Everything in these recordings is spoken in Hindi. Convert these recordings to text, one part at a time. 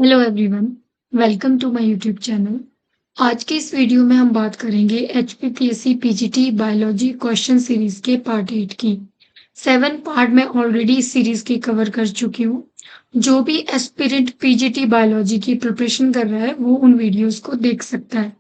Hello everyone, welcome to my YouTube channel. आज के इस वीडियो में हम बात करेंगे HPPSC PGT biology question series के पार्ट 8 की। 7 पार्ट में ऑलरेडी इस सीरीज की कवर कर चुकी हूँ। जो भी एस्पिरेंट पीजीटी बायोलॉजी की प्रिपरेशन कर रहा है वो उन वीडियोस को देख सकता है।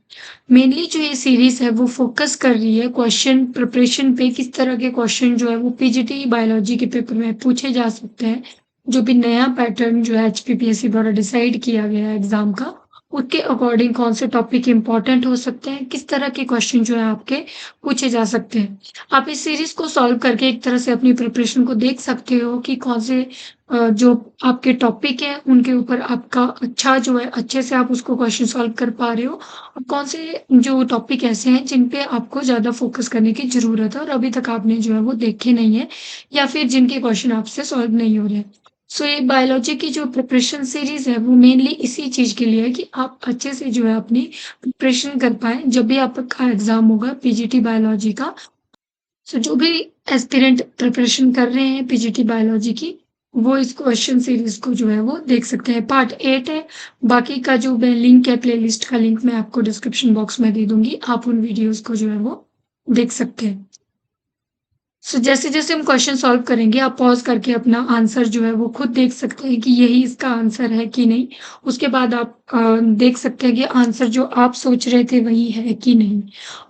मेनली जो ये सीरीज है वो फोकस कर रही है क्वेश्चन प्रिपरेशन पे, किस तरह के क्वेश्चन जो है वो पीजीटी बायोलॉजी के पेपर में पूछे जा सकते हैं। जो भी नया पैटर्न जो है एचपीपीएससी द्वारा डिसाइड किया गया है एग्जाम का, उसके अकॉर्डिंग कौन से टॉपिक इंपॉर्टेंट हो सकते हैं, किस तरह के क्वेश्चन जो है आपके पूछे जा सकते हैं। आप इस सीरीज को सॉल्व करके एक तरह से अपनी प्रिपरेशन को देख सकते हो कि कौन से जो आपके टॉपिक है उनके ऊपर आपका अच्छा जो है अच्छे से आप उसको क्वेश्चन सॉल्व कर पा रहे हो, और कौन से जो टॉपिक ऐसे हैं जिन पे आपको ज़्यादा फोकस करने की ज़रूरत है और अभी तक आपने जो है वो देखे नहीं है, या फिर जिनके क्वेश्चन आपसे सॉल्व नहीं हो रहे हैं। सो ये बायोलॉजी की जो प्रिपरेशन सीरीज है वो मेनली इसी चीज़ के लिए है कि आप अच्छे से जो है अपनी प्रिपरेशन कर पाएँ जब भी आपका एग्ज़ाम होगा पीजीटी बायोलॉजी का। सो जो भी एस्पिरेंट प्रिपरेशन कर रहे हैं पीजीटी बायोलॉजी की, वो इस क्वेश्चन सीरीज को जो है वो देख सकते हैं। पार्ट 8 है। बाकी का जो मैं लिंक है, प्लेलिस्ट का लिंक मैं आपको डिस्क्रिप्शन बॉक्स में दे दूंगी, आप उन वीडियोस को जो है वो देख सकते हैं। सो जैसे-जैसे हम क्वेश्चन सॉल्व करेंगे, आप पॉज़ करके अपना आंसर जो है वो खुद देख सकते हैं कि यही इसका आंसर है कि नहीं। उसके बाद आप देख सकते हैं कि आंसर जो आप सोच रहे थे वही है कि नहीं,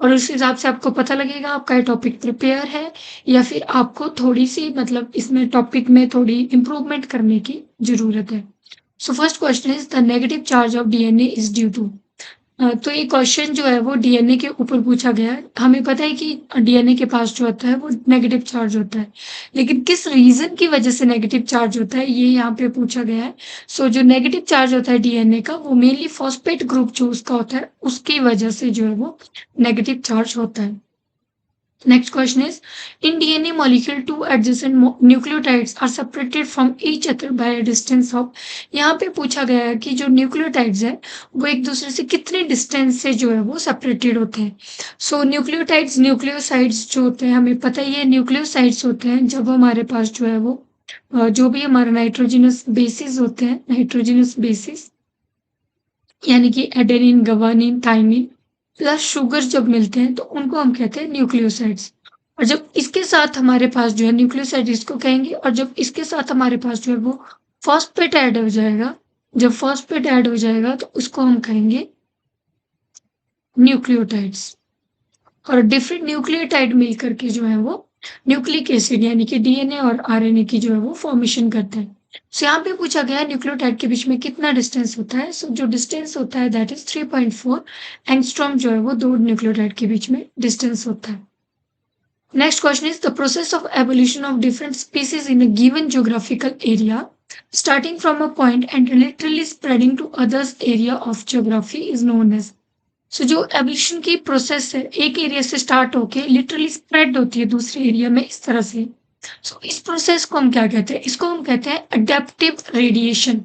और उस हिसाब से आपको पता लगेगा आपका ये टॉपिक प्रिपेयर है या फिर आपको थोड़ी-सी मतलब इसमें टॉपिक में थोड़ी इम्प्रूवमेंट करने की ज़रूरत है। So first question is the negative charge of DNA is due to. तो ये क्वेश्चन जो है वो डीएनए के ऊपर पूछा गया है। हमें पता है कि डीएनए के पास जो होता है वो नेगेटिव चार्ज होता है। लेकिन किस रीज़न की वज़ह से नेगेटिव चार्ज होता है ये यहाँ पे पूछा गया है। सो जो नेगेटिव चार्ज होता है डीएनए का वो मेनली फॉस्फेट ग्रुप जो उसका होता है उसकी वज़ह से जो है वो नेगेटिव चार्ज होता है। Next question is, in DNA molecule, two adjacent nucleotides are separated from each other by a distance of। यहाँ पे पूछा गया है कि जो न्यूक्लियोटाइड्स है वो एक दूसरे से कितने डिस्टेंस से जो है वो सेपरेटेड होते हैं। सो न्यूक्लियोटाइड्स न्यूक्लियोसाइड्स जो होते हैं हमें पता ही है, न्यूक्लियोसाइड्स होते हैं जब हमारे पास जो है वो जो भी हमारा नाइट्रोजनस बेसिस होते हैं, नाइट्रोजनस बेसिस यानी कि adenine, guanine, thymine plus sugar जब मिलते हैं तो उनको हम कहते हैं न्यूक्लियोसाइड्स। और जब इसके साथ हमारे पास जो है न्यूक्लियोसाइड इसको कहेंगे, और जब इसके साथ हमारे पास जो है वो फॉस्फेट ऐड हो जाएगा, जब फॉस्फेट ऐड हो जाएगा तो उसको हम कहेंगे न्यूक्लियोटाइड्स। और डिफरेंट न्यूक्लियोटाइड मिलकर के जो है वो न्यूक्लिक एसिड यानी कि डीएनए और आरएनए की जो है वो फॉर्मेशन करते हैं। सो यहाँ पे पूछा गया है न्यूक्लियोटाइड के बीच में कितना डिस्टेंस होता है। सो जो डिस्टेंस होता है दैट इज 3.4 एंगस्ट्रॉम जो है वो दो न्यूक्लियोटाइड के बीच में डिस्टेंस होता है। Next question is, the process of evolution of different species in a given geographical area, starting from a point and literally spreading to others area of geography is known as। सो जो एवोल्यूशन की प्रोसेस है एक एरिया से स्टार्ट होके लिटरली स्प्रेड होती है दूसरे एरिया में इस तरह से। सो इस प्रोसेस को हम क्या कहते हैं? इसको हम कहते हैं अडेप्टिव रेडिएशन।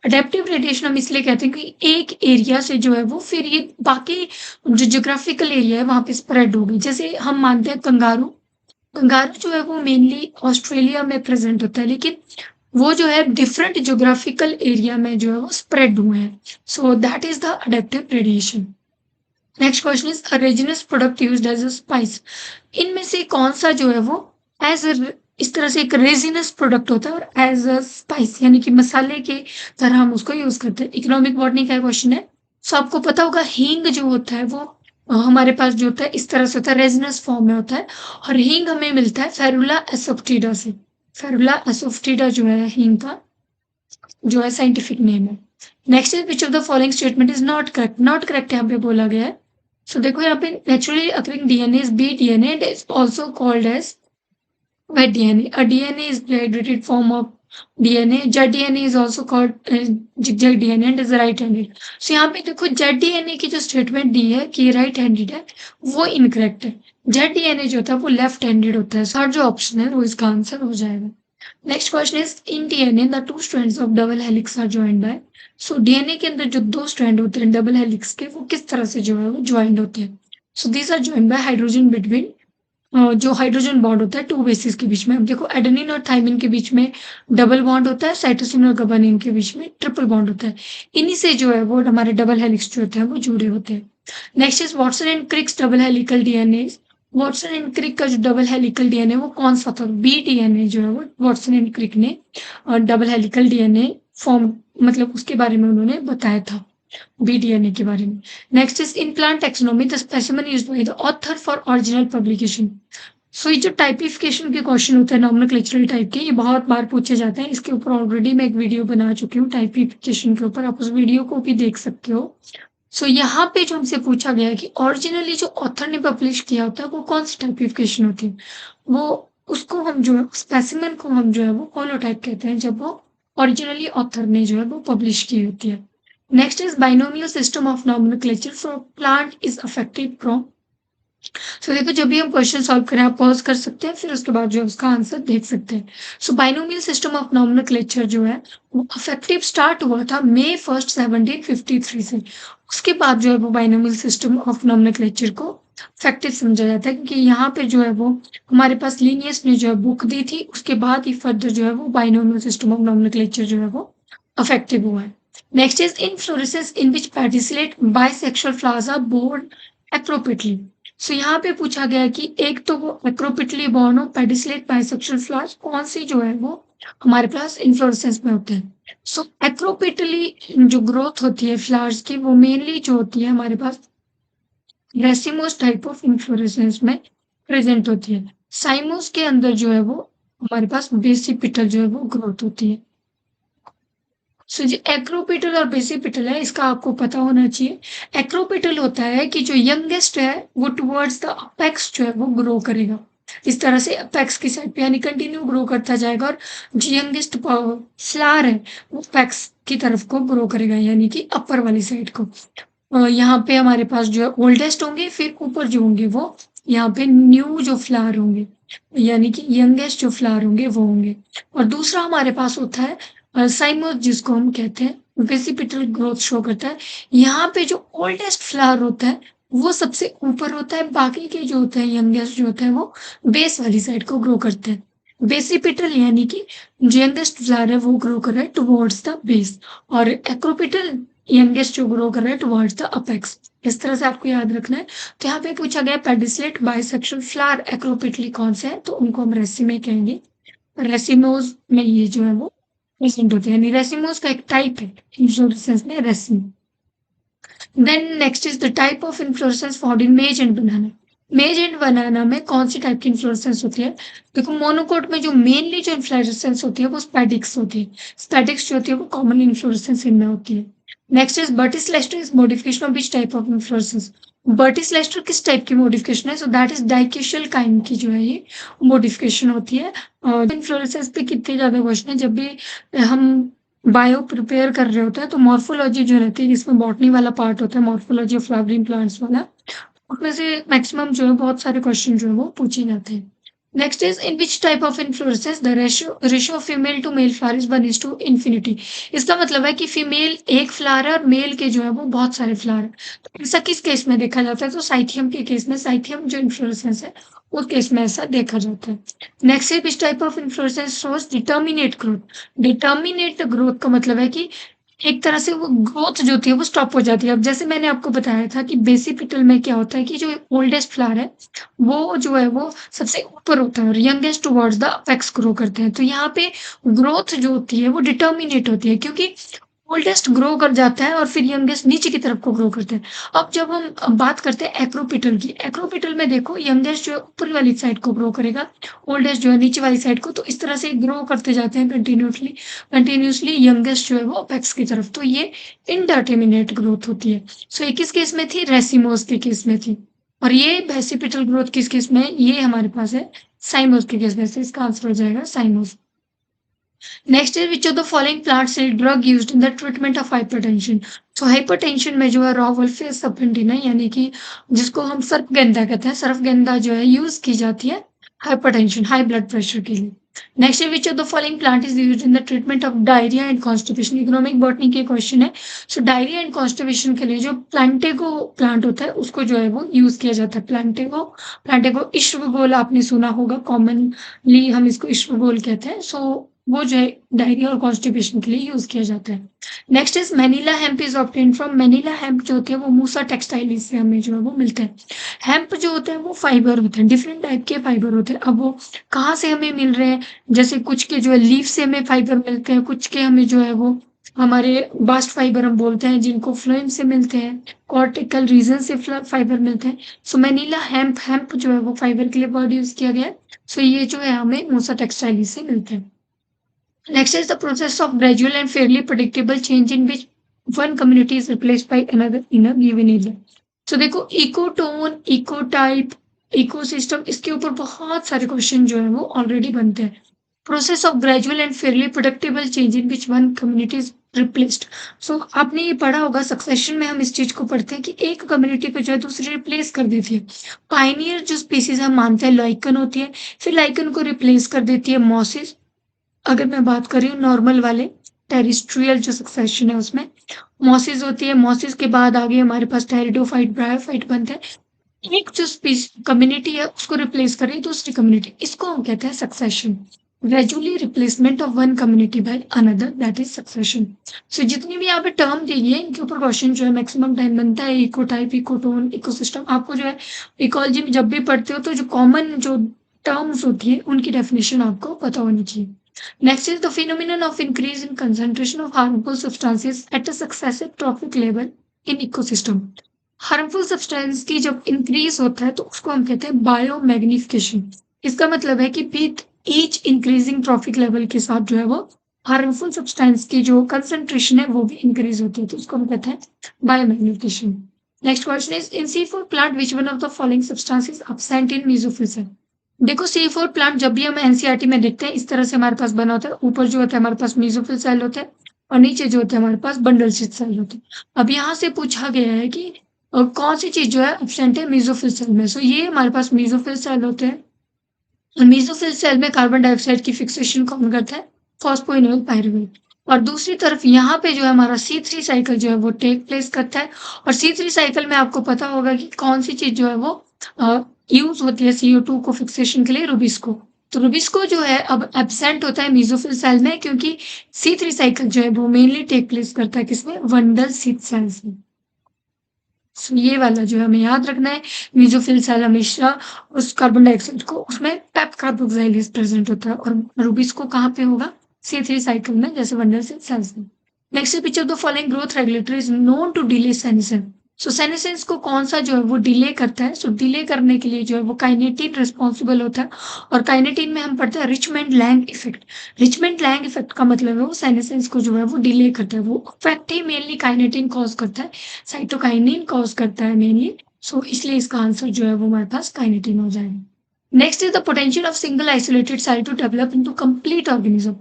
अडेप्टिव रेडिएशन हम इसलिए कहते हैं कि एक एरिया से जो है वो फिर ये बाकी जो ज्योग्राफिकल एरिया है वहां पे स्प्रेड होगी। जैसे हम मानते हैं कंगारू, कंगारू जो है वो मेनली ऑस्ट्रेलिया में प्रेजेंट होता है, लेकिन वो जो है डिफरेंट ज्योग्राफिकल एरिया में जो है वो स्प्रेड हुए हैं। So that is the adaptive radiation. Next question is a resinous product used as a spice. इनमें से कौन सा जो है वो एज इस तरह से एक रेजिनस प्रोडक्ट होता है और एज अ स्पाइस यानी कि मसाले के तरह हम उसको यूज करते हैं। इकोनॉमिक बॉटनी का क्वेश्चन है। सो आपको पता होगा हींग जो होता है वो हमारे पास जो होता है इस तरह से होता है, रेजिनस फॉर्म में होता है, और हींग हमें मिलता है फेरुला एसोफ्टिडा से। फेरुला एसोफ्टिडा जो है हींग का जो है साइंटिफिक नेम है। Next is which of the following statement is not correct. Not correct यहाँ पे बोला गया है। सो देखो यहाँ पे naturally occurring DNA is B DNA and is also called as wet DNA. A DNA is dehydrated form of DNA. Jet DNA is also called zigzag DNA and is right-handed. So यहाँ पे देखो जेट डीएनए की जो स्टेटमेंट दी है कि राइट हैंडेड है वो इनकरेक्ट है। जेट डीएनए जो होता है वो लेफ्ट हैंडेड होता है। थर्ड जो ऑप्शन है वो इसका आंसर हो जाएगा। Next question is, in DNA the two strands of double helix are joined by. So DNA के अंदर जो दो स्ट्रैंड होते हैं डबल हेलिक्स के वो किस तरह से जो है वो ज्वाइंड होते हैं। So these are joined by hydrogen between जो हाइड्रोजन बॉन्ड होता है 2 बेसिस के बीच में। अब देखो एडेनिन और थाइमिन के बीच में डबल बॉन्ड होता है, साइटोसिन और गुआनिन के बीच में ट्रिपल बॉन्ड होता है। इन्हीं से जो है वो हमारे डबल हेलिक्स जो होते हैं वो जुड़े होते हैं। Next is Watson and Crick's double helical DNA. Watson and Crick का जो डबल हेलिकल डीएनए वो कौन सा था? बी डीएनए जो है वो वाटसन एंड क्रिक ने डबल हेलिकल डीएनए फॉर्म मतलब उसके बारे में उन्होंने बताया था, बीडीएनए के बारे में। Next is in plant taxonomy the specimen used by the author for original publication. So ये जो टाइपिफिकेशन के क्वेश्चन होते हैं नॉमेनक्लेचरल टाइप के, ये बहुत बार पूछे जाते हैं। इसके ऊपर ऑलरेडी मैं एक वीडियो बना चुकी हूँ टाइपिफिकेशन के ऊपर, आप उस वीडियो को भी देख सकते हो। सो यहाँ पे जो हमसे पूछा गया है कि ओरिजिनली जो ऑथर ने पब्लिश किया होता है वो कौन सी टाइपिफिकेशन होती है, वो उसको हम जो है स्पेसिमेन को हम जो है वो होलोटाइप कहते हैं, जब वो ओरिजिनली ऑथर ने जो है वो पब्लिश की होती है। Next is binomial system of nomenclature for plant is affected from. So देखो जब भी हम क्वेश्चन सॉल्व करें आप पॉज कर सकते हैं, फिर उसके बाद जो है उसका आंसर देख सकते हैं। सो बाइनोमियल सिस्टम ऑफ नॉमेनक्लेचर जो है वो अफेक्टिव स्टार्ट हुआ था मई 1 1753 से। उसके बाद जो है वो बाइनोमियल सिस्टम ऑफ नॉमेनक्लेचर को इफेक्टिव समझा जाता है, क्योंकि यहाँ पे जो है वो हमारे पास लीनियस ने जो है बुक दी थी, उसके बाद ही फर्दर जो है वो बाइनोमियल सिस्टम ऑफ नॉमेनक्लेचर जो है वो इफेक्टिव हुआ है। Next is inflorescence in which pedicellate bisexual flowers are borne appropriately. So यहाँ पे पूछा गया कि एक तो वो एक्रोपिटली बॉर्न हो पेडिसलेट बाइसेक्सुअल फ्लावर्स कौन सी जो है वो हमारे पास इन्फ्लोरेसेंस में होते हैं। सो एक्रोपिटली जो ग्रोथ होती है फ्लावर्स की वो मेनली जो होती है हमारे पास रेसिमोस टाइप ऑफ इन्फ्लोरेसेंस में प्रेजेंट होती है। साइमोस के अंदर जो है वो हमारे पास बेसिपिटल जो है वो ग्रोथ होती है। सो जो एक्रोपिटल और बेसिपिटल है इसका आपको पता होना चाहिए। एक्रोपिटल होता है कि जो यंगेस्ट है वो टुवर्ड्स द अपेक्स जो है वो ग्रो करेगा, इस तरह से अपेक्स की साइड पे यानी कंटिन्यू ग्रो करता जाएगा, और जो यंगेस्ट फ्लावर है वो अपेक्स की तरफ को ग्रो करेगा यानी कि अपर वाली साइड को। यहाँ पे हमारे पास जो है ओल्डेस्ट होंगे, फिर ऊपर जो होंगे वो यहाँ पे न्यू जो फ्लावर होंगे यानी कि यंगेस्ट जो फ्लावर होंगे वो होंगे। और दूसरा हमारे पास होता है साइमोस जिसको हम कहते हैं वेसिपिटल ग्रोथ शो करता है। यहाँ पे जो ओल्डेस्ट फ्लावर होता है वो सबसे ऊपर होता है, बाकी के जो होते हैं यंगेस्ट जो होते हैं वो बेस वाली साइड को ग्रो करते हैं। बेसिपिटल यानी कि जो यंगेस्ट फ्लावर है वो ग्रो कर रहा है टुवर्ड्स द बेस, और एक्रोपिटल यंगेस्ट जो ग्रो कर रहा है टुवर्ड्स द अपेक्स। इस तरह से आपको याद रखना है। तो यहाँ पे पूछा गया पेडिसलेट बाइसेक्सुअल फ्लावर एक्रोपिटली कौन सा है, तो उनको हम रेसिमे कहेंगे। रेसिमोज में ये जो है वो प्रेजेंट होते हैं, यानी रेसिमोज का एक टाइप है इन्फ्लोरेसेंस में raceme. Then next is the type of inflorescence found in maize and बनाना। मेज एंड बनाना में कौन सी टाइप की इन्फ्लोरेसेंस होती है? देखो मोनोकोट में जो मेनली जो इन्फ्लोरेसेंस होती है वो स्पैटिक्स होती है। स्पैटिक्स जो होती है वो कॉमन इन्फ्लोरेसेंस इनमें होती है। Next is verticillaster is modification of which type of inflorescence. Verticillaster किस टाइप की मॉडिफिकेशन है? So that is dichasial kind की जो है ये मॉडिफिकेशन होती है। इन्फ्लोरेसेंस पे कितने ज्यादा क्वेश्चन है, जब भी हम बायो प्रिपेयर कर रहे होते हैं तो मॉर्फोलॉजी जो रहती है जिसमें बॉटनी वाला पार्ट होता है, मॉर्फोलॉजी ऑफ फ्लावरिंग प्लांट्स वाला, उसमें से मैक्सिमम जो है बहुत सारे क्वेश्चन जो है वो पूछे जाते हैं। Next is in which type of inflorescence the ratio of female to male flower is 1:2 इसका मतलब है कि फीमेल एक फ्लावर है और मेल के जो है वो बहुत सारे फ्लावर है। तो ऐसा किस केस में देखा जाता है? तो साइथियम के केस में, साइथियम जो इन्फ्लोरेसेंस है उस केस में ऐसा देखा जाता है। Next is which type of inflorescence shows determinate growth. Determinate growth का मतलब है कि एक तरह से वो ग्रोथ जो होती है वो स्टॉप हो जाती है। अब जैसे मैंने आपको बताया था कि बेसिपिटल में क्या होता है कि जो ओल्डेस्ट फ्लावर है वो जो है वो सबसे ऊपर होता है और youngest towards the apex grow करते हैं। तो यहाँ पे ग्रोथ जो होती है वो डिटर्मिनेट होती है, क्योंकि ओल्डेस्ट ग्रो कर जाता है और फिर यंगेस्ट नीचे की तरफ को ग्रो करते हैं। अब जब हम बात करते हैं एक्रोपिटल की, एक्रोपिटल में देखो यंगेस्ट जो है ऊपर वाली साइड को ग्रो करेगा, ओल्डेस्ट जो है नीचे वाली साइड को, तो इस तरह से ग्रो करते जाते हैं कंटिन्यूसली यंगेस्ट जो है वो अपेक्स की तरफ। तो ये इनडिटर्मिनेट ग्रोथ होती है। सो ये किस केस में थी? रेसिमोस के केस में थी। और ये बेसिपिटल ग्रोथ किस केस में है? ये हमारे पास है साइमोस के केस में, से इसका आंसर हो जाएगा साइमोस। Next is which of the following plants drug used in the treatment of hypertension. तो हाइपरटेंशन में जो है रोवल्फेस सफेंटिना यानी कि जिसको हम सर्फगेंदा कहते हैं, सर्फगेंदा जो है यूज की जाती है हाइपरटेंशन हाई ब्लड प्रेशर के लिए। नेक्स्ट है विच of the following plant is used in the treatment of diarrhoea and constipation. Economic botany के क्वेश्चन है। सो डायरिया एंड कॉन्स्टिपेशन के लिए जो प्लांटेगो प्लांट होता है उसको जो है वो यूज किया जाता है। प्लांटेगो प्लांटेगो इश्वगोल आपने सुना होगा, कॉमनली हम इसको इश्वगोल कहते हैं। सो वो जो है डायरिया और कॉन्स्टिपेशन के लिए यूज किया जाता है। Next is मैनिला hemp is obtain from. मैनिला hemp जो होते हैं वो मूसा टेक्सटाइल से हमें जो है वो मिलते हैं। हेम्प जो होते हैं वो फाइबर होते हैं, डिफरेंट टाइप के फाइबर होते हैं। अब वो कहाँ से हमें मिल रहे हैं, जैसे कुछ के जो है लीफ से हमें फाइबर मिलते हैं, कुछ के हमें जो है वो हमारे बास्ट फाइबर हम बोलते हैं जिनको फ्लोएम से मिलते हैं, कॉर्टिकल रीजन से फाइबर मिलते हैं। सो मैनिला हेम्प हेम्प जो है वो फाइबर के लिए वर्ड यूज किया गया है। सो ये जो है हमें मूसा टेक्सटाइल से मिलते हैं। Next is the process of gradual and fairly predictable change in which one community is replaced by another in a given area. So देखो इकोटोन, इकोटाइप, इकोसिस्टम, इसके ऊपर बहुत सारे क्वेश्चन जो है वो ऑलरेडी बनते हैं। Process of gradual and fairly predictable change in which one community is replaced. So आपने ये पढ़ा होगा, सक्सेशन में हम इस चीज को पढ़ते हैं कि एक कम्युनिटी को जो है दूसरी रिप्लेस कर देती है। पाइनियर जो स्पीसीज हम मानते हैं लाइकन होती है, फिर लाइकन को रिप्लेस कर देती है मॉसिस। अगर मैं बात कर रही हूँ नॉर्मल वाले टेरिस्ट्रियल जो सक्सेशन है उसमें मॉसिस होती है। मॉसिस के बाद आगे हमारे पास टेरिडोफाइट, ब्रायोफाइट बनते हैं। एक जो कम्युनिटी है उसको रिप्लेस कर रही है दूसरी कम्युनिटी, इसको हम कहते हैं succession. Gradually replacement of one community by another, that is succession. So जितनी भी यहाँ पे टर्म दी है इनके ऊपर क्वेश्चन जो है मैक्सिमम टाइम बनता है। इकोटाइप, इकोटोन, इकोसिस्टम, आपको जो है इकोलॉजी में जब भी पढ़ते हो तो जो कॉमन जो टर्म्स होती है उनकी डेफिनेशन आपको पता होनी चाहिए। Next is the phenomenon of increase in concentration of harmful substances at a successive trophic level in ecosystem. Harmful substance की जब इंक्रीज होता है तो उसको हम कहते हैं बायोमैग्निफिकेशन। इसका मतलब है कि with each increasing trophic level के साथ जो है वो हार्मफुल सब्सटेंस की जो कंसंट्रेशन है वो भी इंक्रीज होती है, तो उसको हम कहते हैं biomagnification. Next question is in C4 plant which one of the following substance is absent in mesophyll. देखो C4 प्लांट जब भी हम एनसीईआरटी में देखते हैं इस तरह से हमारे पास बना होता है। ऊपर जो होता है हमारे पास मेसोफिल सेल होते हैं और नीचे जो होते हैं हमारे पास बंडल स्थित सेल होते हैं। अब यहाँ से पूछा गया है कि कौन सी चीज जो है एब्सेंट है मेसोफिल सेल में। सो ये हमारे पास मेसोफिल सेल होते हैं और मेसोफिल सेल में कार्बन डाइऑक्साइड की फिक्सेशन कौन करता है, फॉस्फोइनोल पायरुवेट। और दूसरी तरफ यहाँ पे जो है हमारा C3 साइकिल जो है वो टेक प्लेस करता है। और C3 साइकिल में आपको पता होगा कि कौन सी चीज जो है वो यूज होती है CO2 को फिक्सेशन के लिए, रुबिस्को। तो रुबिस्को जो है अब एब्सेंट होता है मेसोफिल सेल में क्योंकि C3 साइकिल जो है वो मेनली टेक प्लेस करता है किसमें, वंडल स्थित सेल्स में। सो ये वाला जो है हमें याद रखना है। मेसोफिल सेल हमेशा उस कार्बन डाइऑक्साइड को उसमें पेप कार्बोक्सिलेज प्रेजेंट होता है और रुबिस्को कहाँ पे होगा, C3 साइकिल में, जैसे वंडल स्थित सेल्स में। Next picture of the following growth regulator is known to delay senescence. So senescence को कौन सा जो है वो डिले करता है। सो डिले करने के लिए जो है वो काइनेटिन रिस्पॉन्सिबल होता है और काइनेटिन में हम पढ़ते हैं रिचमेंड लैंग इफेक्ट। रिचमेंड लैंग इफेक्ट का मतलब है वो सेनेसेंस को जो है वो डिले करता है। वो इफेक्ट ही मेनली काइनेटिन कॉज करता है, साइटोकाइनिन कॉज करता है मेनली। सो इसलिए इसका आंसर जो है वो हमारे पास काइनेटिन हो जाएगा। Next is the potential of single isolated cell to develop into complete organism.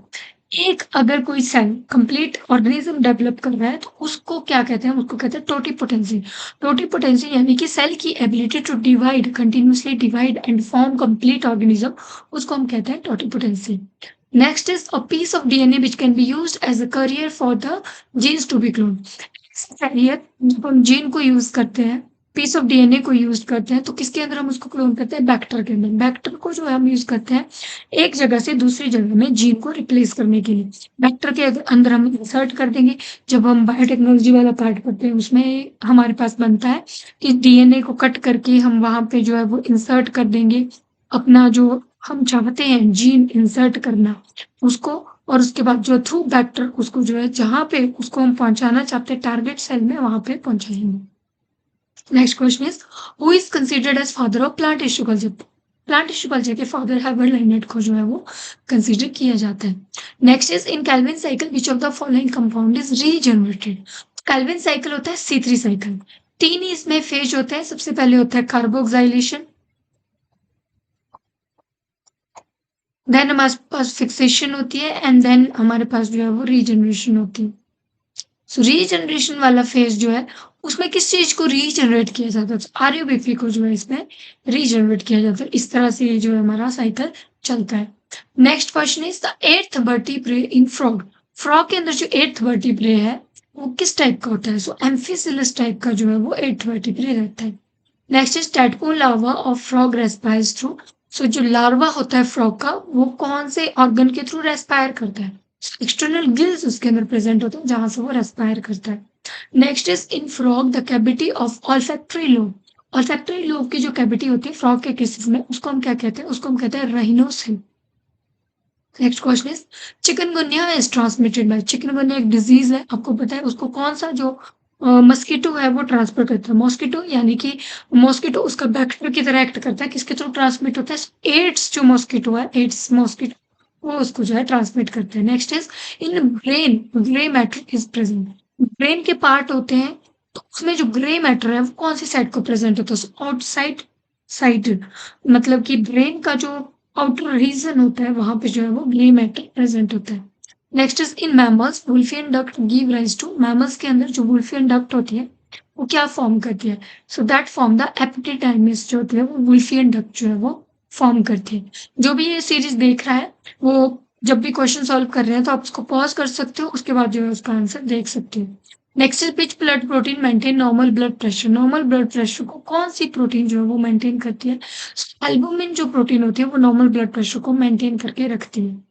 एक अगर कोई सेल कंप्लीट ऑर्गेनिज्म डेवलप कर रहा है तो उसको क्या कहते हैं, उसको कहते हैं टोटिपोटेंसी। टोटिपोटेंसी यानी कि सेल की ability to divide, continuously divide and form complete organism, उसको हम कहते हैं totipotency. Next is a piece of DNA which can be used as a carrier for the genes to be clone. Carrier जब हम जीन को यूज करते हैं, पीस ऑफ डीएनए को यूज करते हैं, तो किसके अंदर हम उसको क्लोन करते हैं, बैक्टर के अंदर। बैक्टर को जो है हम यूज करते हैं एक जगह से दूसरी जगह में जीन को रिप्लेस करने के लिए। बैक्टर के अंदर हम इंसर्ट कर देंगे। जब हम बायोटेक्नोलॉजी वाला पार्ट पढ़ते हैं उसमें हमारे पास बनता है कि डीएनए को कट करके हम वहां पे जो है वो इंसर्ट कर देंगे अपना जो हम चाहते हैं जीन इंसर्ट करना उसको, और उसके बाद जो थ्रू बैक्टर उसको जो है जहाँ पे उसको हम पहुंचाना चाहते हैं टारगेट सेल में वहां पे पहुंचाएंगे। Next question is who is considered as father of plant tissue culture. Plant tissue culture के फादर हार्वर्ड लाइनेट को जो है वो कंसिडर किया जाता है। Next is in Calvin cycle which of the following compound is regenerated. Calvin cycle होता है C3 साइकिल। तीन ही इसमें फेज होता है। सबसे पहले होता है कार्बोक्सिलेशन, देन हमारे पास फिक्सेशन होती है एंड देन हमारे पास जो है वो रीजनरेशन होती है। सो रीजनरेशन वाला फेज जो है उसमें किस चीज को रीजनरेट किया जाता है, आरयूबीपी को जो है इसमें रीजनरेट किया जाता है। इस तरह से ये जो है हमारा साइकिल चलता है। Next question is the eighth vertebrae in frog. Frog के अंदर जो एट्थ वर्टिब्रे है वो किस टाइप का होता है? सो एम्फिसिलस टाइप का जो है वो एट्थ वर्टिब्रे रहता है। Next is tadpole larva of frog respires through. So जो लार्वा होता है फ्रॉग का वो कौन से ऑर्गन के थ्रू रेस्पायर करता है? एक्सटर्नल गिल्स उसके अंदर प्रेजेंट होते हैं जहां से वो रेस्पायर करता है। Next is in frog the cavity of olfactory lobe. Olfactory lobe की जो कैविटी होती है फ्रॉग के केसेस में उसको हम क्या कहते हैं? उसको हम कहते हैं राइनोसिल। Next question is chikungunya is transmitted by. Chikungunya एक डिजीज है, आपको पता है उसको कौन सा जो मस्कीटो है वो ट्रांसफर करता है? मॉस्किटो, यानी कि मॉस्किटो उसका वेक्टर की तरह एक्ट करता है। किसके थ्रू ट्रांसमिट होता है? एड्स जो मॉस्किटो है, एड्स मॉस्किटो, वो उसको जो है ट्रांसमिट करते हैं। Next is in brain grey matter is present. Brain के पार्ट होते हैं तो उसमें जो ग्रे मैटर है वो कौन सी साइड को प्रेजेंट होता है? आउटसाइड साइड, मतलब कि ब्रेन का जो आउटर रीजन होता है वहां पे जो है वो ग्रे मैटर प्रेजेंट होता है। Next is in mammals Wolffian duct give rise to. Mammals के अंदर जो वुल्फियन डक्ट होती है वो क्या फॉर्म करती है? So that form the epididymis जो होती है वो वुल्फियन डक्ट जो है वो फॉर्म करती है। जो भी ये सीरीज देख रहा है वो जब भी क्वेश्चन सॉल्व कर रहे हैं तो आप उसको पॉज कर सकते हो, उसके बाद जो है उसका आंसर देख सकते हो। Next is which blood protein maintain normal blood pressure. Normal blood pressure को कौन सी प्रोटीन जो है वो मेंटेन करती है? एल्बुमिन जो प्रोटीन होती है वो नॉर्मल ब्लड प्रेशर को मेंटेन करके रखती है।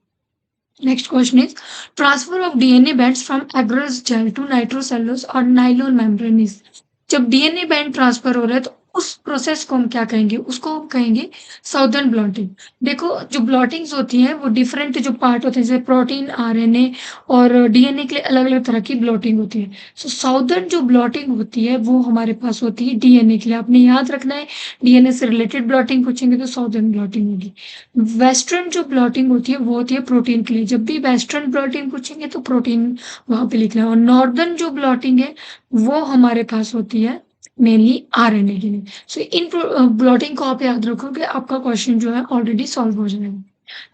Next question is transfer of DNA bands from agarose gel to nitrocellulose और नाइलोन मेम्ब्रेनीज। जब डीएनए बैंड ट्रांसफर हो रहा है तो उस प्रोसेस को हम क्या कहेंगे? उसको हम कहेंगे साउदर्न ब्लॉटिंग। देखो जो ब्लॉटिंग्स होती हैं वो डिफरेंट जो पार्ट होते हैं जैसे प्रोटीन, आरएनए और डीएनए के लिए अलग अलग तरह की ब्लॉटिंग होती है। सो साउदर्न जो ब्लॉटिंग होती है वो हमारे पास होती है डीएनए के लिए। आपने याद रखना है, डीएनए से रिलेटेड ब्लॉटिंग पूछेंगे तो साउदर्न ब्लॉटिंग होगी। वेस्टर्न जो ब्लॉटिंग होती है वो होती है प्रोटीन के लिए। जब भी वेस्टर्न ब्लॉटिंग पूछेंगे तो प्रोटीन वहां पे लिखना है। और नॉर्दर्न जो ब्लॉटिंग है वो हमारे पास होती है मेनली आरएनए के लिए। सो इन ब्लॉटिंग को आप याद रखोगे, आपका क्वेश्चन जो है ऑलरेडी सॉल्व हो जाएगा।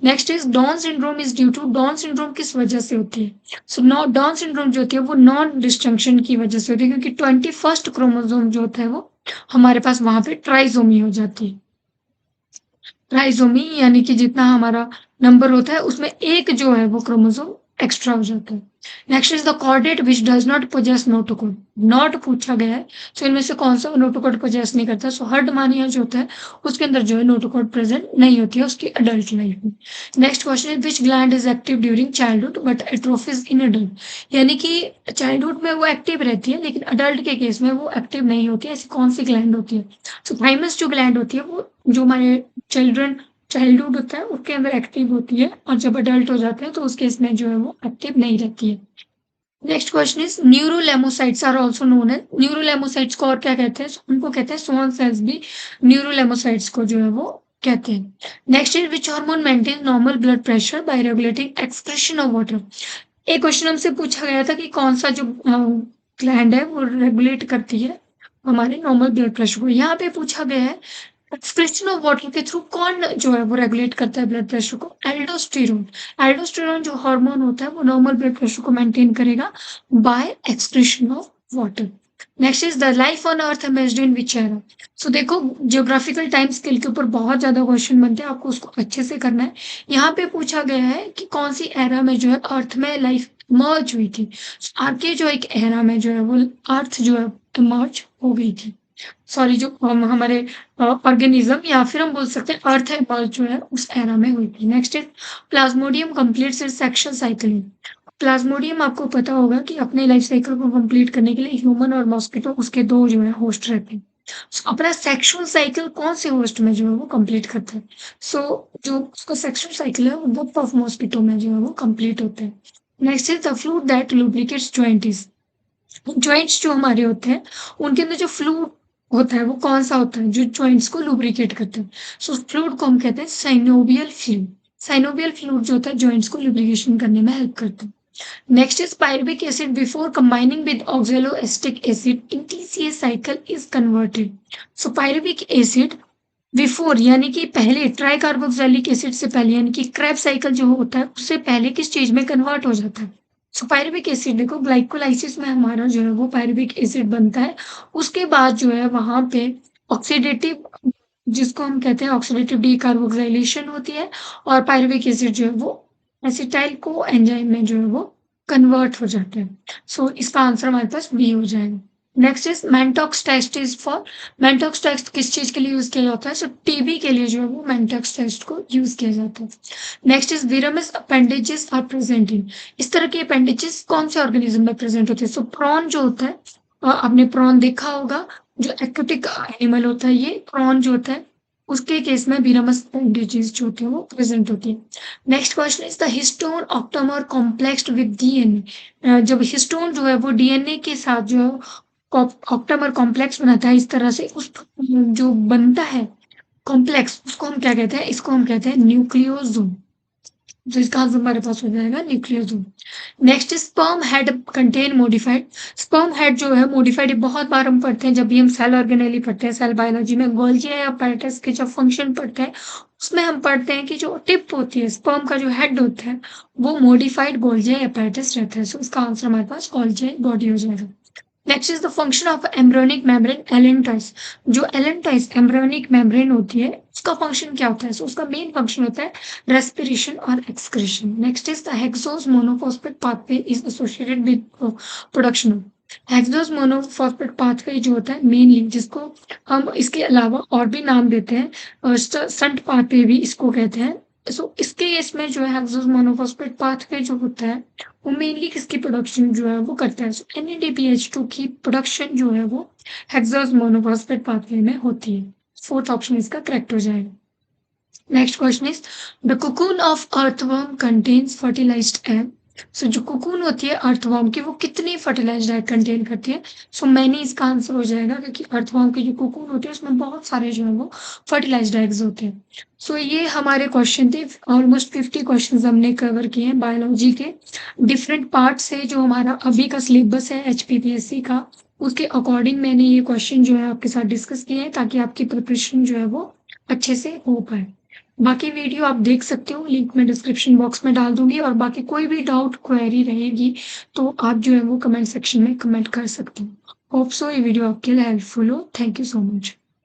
Next is Down syndrome is due to. Down syndrome किस वजह से होती है? सो डाउन सिंड्रोम जो होती है वो नॉन डिस्जंक्शन की वजह से होती है, क्योंकि 21st क्रोमोसोम जो होता है वो हमारे पास वहां पे ट्राइसोमी हो जाती है। ट्राइसोमी यानी कि जितना हमारा नंबर होता है उसमें एक जो है वो क्रोमोसोम एक्स्ट्रा हो जाता है। Next is the chordate which does not possess notochord. Not पूछा गया है, सो इनमें से कौन सा नोटोकोड पोजेस नहीं करता? सो हर्डमानिया जो होता है उसके अंदर जो है नोटोकोड प्रेजेंट नहीं होती है उसकी अडल्ट लाइफ में। Next question is which gland is active during childhood but atrophies in adult. यानी कि चाइल्डहुड में वो एक्टिव रहती है लेकिन अडल्ट के केस में वो एक्टिव नहीं होती है। ऐसी कौन सी ग्लैंड होती है? सो थाइमस जो ग्लैंड होती है वो जो हमारे चिल्ड्रन चाइल्डहुड होता है उसके अंदर एक्टिव होती है, और जब अडल्ट हो जाते हैं तो उस केस में जो है वो एक्टिव नहीं रहती है। Next question is neurolemmocytes are also known as. Neurolemmocytes को और क्या कहते हैं? उनको कहते हैं स्वान सेल्स भी न्यूरोलेमोसाइट्स को जो है वो कहते हैं। Next is which hormone maintain normal blood pressure by regulating excretion of water. एक क्वेश्चन हमसे पूछा गया था कि कौन सा जो ग्लैंड है वो रेगुलेट करती है हमारे नॉर्मल ब्लड प्रेशर को। यहाँ पे पूछा गया है एक्सक्रीशन ऑफ वाटर के थ्रू कौन जो है वो रेगुलेट करता है ब्लड प्रेशर को? एल्डोस्टेरोन। एल्डोस्टेरोन जो हार्मोन होता है वो नॉर्मल ब्लड प्रेशर को मेंटेन करेगा by excretion of water. Next is the life on earth imaged in which era. So देखो जियोग्राफिकल टाइम स्केल के ऊपर बहुत ज्यादा क्वेश्चन बनते हैं, आपको उसको अच्छे से करना है। यहाँ पे पूछा गया है कि कौन सी एरा में जो है अर्थ में लाइफ इमर्ज हुई थी। आगे जो एक एरा में जो है वो अर्थ जो है इमर्ज हो गई थी। सॉरी, जो हमारे ऑर्गेनिज्म या फिर हम बोल सकते हैं अर्थ है बर्थ जो है उस एरा में हुई थी। Next is Plasmodium completes it's sexual cycling. Plasmodium आपको पता होगा कि अपने लाइफ साइकिल को कंप्लीट करने के लिए ह्यूमन और मॉस्किटो उसके दो जो है होस्ट रहते हैं। So, अपना सेक्सुअल साइकिल कौन से होस्ट में जो है वो कंप्लीट करता है? सो जो उसका सेक्सुअल साइकिल है वो बफ ऑफ मॉस्किटो में जो है वो कंप्लीट होता है। Next is the fluid that lubricates joints. Joints जो हमारे होते हैं उनके अंदर जो फ्लूइड होता है वो कौन सा होता है जो जॉइंट्स को लुब्रिकेट करता है? सो फ्लूइड को हम कहते हैं साइनोवियल फ्लूइड। साइनोवियल फ्लूइड जो होता है जॉइंट्स को लुब्रिकेशन करने में हेल्प करता है। Next is pyruvic acid before combining with oxaloacetic acid in TCS cycle is converted. So pyruvic acid before यानी कि पहले ट्राई कार्बोक्सिलिक एसिड से पहले यानी कि क्रेब्स साइकिल जो होता है उससे पहले किस चीज में कन्वर्ट हो जाता है? सो पायरुविक एसिड देखो ग्लाइकोलाइसिस में हमारा जो है वो पायरुविक एसिड बनता है। उसके बाद जो है वहां पे ऑक्सीडेटिव जिसको हम कहते हैं ऑक्सीडेटिव डीकार्बोक्सिलेशन होती है और पायरुविक एसिड जो है वो एसिटाइल को एंजाइम में जो है वो कन्वर्ट हो जाता है। सो इसका आंसर हमारे पास बी हो जाएगा। Next is Mantoux test is for Mantoux test किस चीज के लिए यूज किया जाता है? सो टीबी के लिए जो है वो मेंटॉक्स टेस्ट को यूज किया जाता है। Next is biramous appendages are present in, इस तरह के अपेंडेजेस कौन से ऑर्गेनिज्म में प्रेजेंट होते हैं? सो प्रॉन जो होता है, आपने प्रॉन देखा होगा, जो एक्वेटिक एनिमल होता है, ये प्रॉन जो होता है उसके केस में विरमस अपेंडेजेस जो होती है वो प्रेजेंट होती है। Next question is the histone octamer complexed with DNA, जब हिस्टोन जो है वो डीएनए के साथ जो ऑक्टोमर कॉम्प्लेक्स बनाता है इस तरह से, उस जो बनता है कॉम्प्लेक्स, उसको हम क्या कहते हैं? इसको हम कहते हैं न्यूक्लियोसोम। तो इसका आंसर हमारे पास हो जाएगा nucleosome. Next is sperm head contain modified, sperm head जो है मॉडिफाइड, बहुत बार हम पढ़ते हैं जब भी हम सेल ऑर्गेनेली पढ़ते हैं, सेल बायोलॉजी में गोल्गी apparatus के जब फंक्शन पढ़ते हैं उसमें हम पढ़ते हैं कि जो टिप होती है स्पर्म का, जो हेड होता है वो मॉडिफाइड गोल्गी apparatus रहता है। सो इसका आंसर हमारे पास गोल्गी बॉडी हो जाएगा। Next is the function of embryonic membrane allantois, जो एलेंटाइस एम्ब्रियोनिक मेम्ब्रेन होती है उसका फंक्शन क्या होता है? सो उसका मेन फंक्शन होता है रेस्पिरेशन और excretion. Next is the hexose monophosphate pathway is associated with production, hexose monophosphate pathway जो होता है मेनली, जिसको हम इसके अलावा और भी नाम देते हैं, संट पाथवे भी इसको कहते हैं। सो इसके इसमें जो है हेक्सोस मोनोफॉस्फेट पाथवे जो होता है वो मेनली किसकी प्रोडक्शन जो है वो करता है? सो NADPH2 की प्रोडक्शन जो है वो हेक्सोस मोनोफॉस्फेट पाथवे में होती है। फोर्थ ऑप्शन इसका करेक्ट हो जाएगा। Next question is the cocoon of earthworm contains fertilised egg, so जो कुकून होती है अर्थवर्म की वो कितनी फर्टिलाइज्ड एग कंटेन करती है? सो मैनी इसका आंसर हो जाएगा, क्योंकि अर्थवर्म की जो कुकून होती है उसमें बहुत सारे जो है वो फर्टिलाइज्ड एग्स होते हैं। सो ये हमारे क्वेश्चन थे, ऑलमोस्ट 50 क्वेश्चन हमने कवर किए हैं बायोलॉजी के डिफरेंट पार्ट से। जो हमारा अभी का सिलेबस है HPPSC का, उसके अकॉर्डिंग मैंने ये क्वेश्चन जो है आपके साथ डिस्कस किए हैं ताकि आपकी प्रिपरेशन जो है वो अच्छे से हो पाए। बाकी वीडियो आप देख सकते हो, लिंक मैं डिस्क्रिप्शन बॉक्स में डाल दूंगी, और बाकी कोई भी डाउट क्वेरी रहेगी तो आप जो है वो कमेंट सेक्शन में कमेंट कर सकते हो। होप सो ये वीडियो आपके लिए हेल्पफुल हो। Thank you so much.